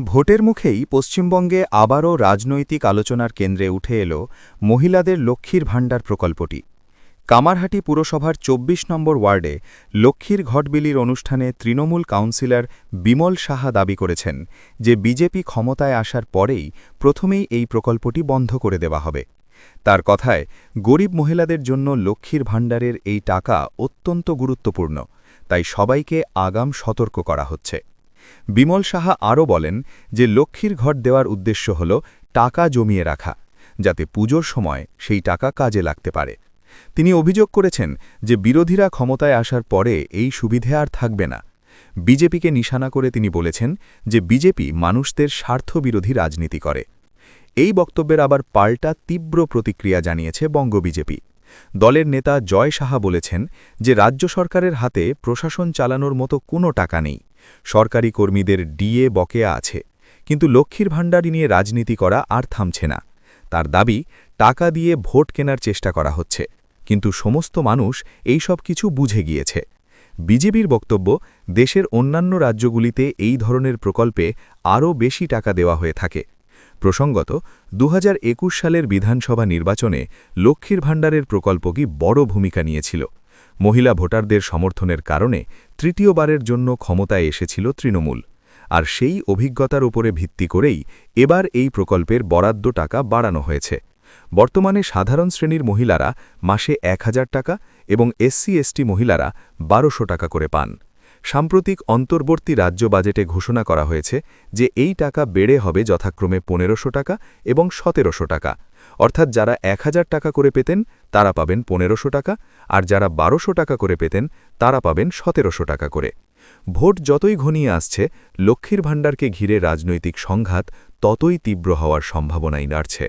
ভোটের মুখেই পশ্চিমবঙ্গে আবারও রাজনৈতিক আলোচনার কেন্দ্রে উঠে এল মহিলাদের লক্ষ্মীর ভাণ্ডার প্রকল্পটি। কামারহাটি পুরসভার ২৪ নম্বর ওয়ার্ডে লক্ষ্মীর ঘট বিলির অনুষ্ঠানে তৃণমূল কাউন্সিলর বিমল সাহা দাবি করেছেন যে বিজেপি ক্ষমতায় আসার পরেই প্রথমেই এই প্রকল্পটি বন্ধ করে দেওয়া হবে। তার কথায়, গরিব মহিলাদের জন্য লক্ষ্মীর ভাণ্ডারের এই টাকা অত্যন্ত গুরুত্বপূর্ণ, তাই সবাইকে আগাম সতর্ক করা হচ্ছে। বিমল সাহা আরও বলেন যে লক্ষ্মীর ঘট দেওয়ার উদ্দেশ্য হল টাকা জমিয়ে রাখা, যাতে পুজোর সময় সেই টাকা কাজে লাগতে পারে। তিনি অভিযোগ করেছেন যে বিরোধীরা ক্ষমতায় আসার পরে এই সুবিধে আর থাকবে না। বিজেপিকে নিশানা করে তিনি বলেছেন যে বিজেপি মানুষদের স্বার্থবিরোধী রাজনীতি করে। এই বক্তব্যের আবার পাল্টা তীব্র প্রতিক্রিয়া জানিয়েছে বঙ্গ বিজেপি। দলের নেতা জয় সাহা বলেছেন যে রাজ্য সরকারের হাতে প্রশাসন চালানোর মতো কোনো টাকা নেই, সরকারি কর্মীদের ডিএ বকেয়া আছে, কিন্তু লক্ষ্মীর ভাণ্ডার নিয়ে রাজনীতি করা আর থামছে না। তার দাবি, টাকা দিয়ে ভোট কেনার চেষ্টা করা হচ্ছে, কিন্তু সমস্ত মানুষ এই সব কিছু বুঝে গিয়েছে। বিজেপির বক্তব্য, দেশের অন্যান্য রাজ্যগুলিতে এই ধরনের প্রকল্পে আরও বেশি টাকা দেওয়া হয়ে থাকে। প্রসঙ্গত, ২০২১ সালের বিধানসভা নির্বাচনে লক্ষ্মীর ভাণ্ডারের প্রকল্পটি বড় ভূমিকা নিয়েছিল। মহিলা ভোটারদের সমর্থনের কারণে তৃতীয়বারের জন্য ক্ষমতায় এসেছিল তৃণমূল, আর সেই অভিজ্ঞতার উপরে ভিত্তি করেই এবার এই প্রকল্পের বরাদ্দ টাকা বাড়ানো হয়েছে। বর্তমানে সাধারণ শ্রেণীর মহিলারা মাসে ১,০০০ টাকা এবং SC/ST মহিলারা ১২০০ টাকা করে পান। সাম্প্রতিক অন্তর্বর্তী রাজ্য বাজেটে ঘোষণা করা হয়েছে যে এই টাকা বেড়ে হবে যথাক্রমে ১৫০০ টাকা এবং ১৭০০ টাকা, অর্থাৎ যারা ১,০০০ টাকা করে পেতেন তারা পাবেন ১৫০০ টাকা, আর যারা ১২০০ টাকা করে পেতেন তারা পাবেন ১৭০০ টাকা করে। ভোট যতই ঘনিয়ে আসছে, লক্ষ্মীর ভাণ্ডারকে ঘিরে রাজনৈতিক সংঘাত ততই তীব্র হওয়ার সম্ভাবনাই নাড়ছে।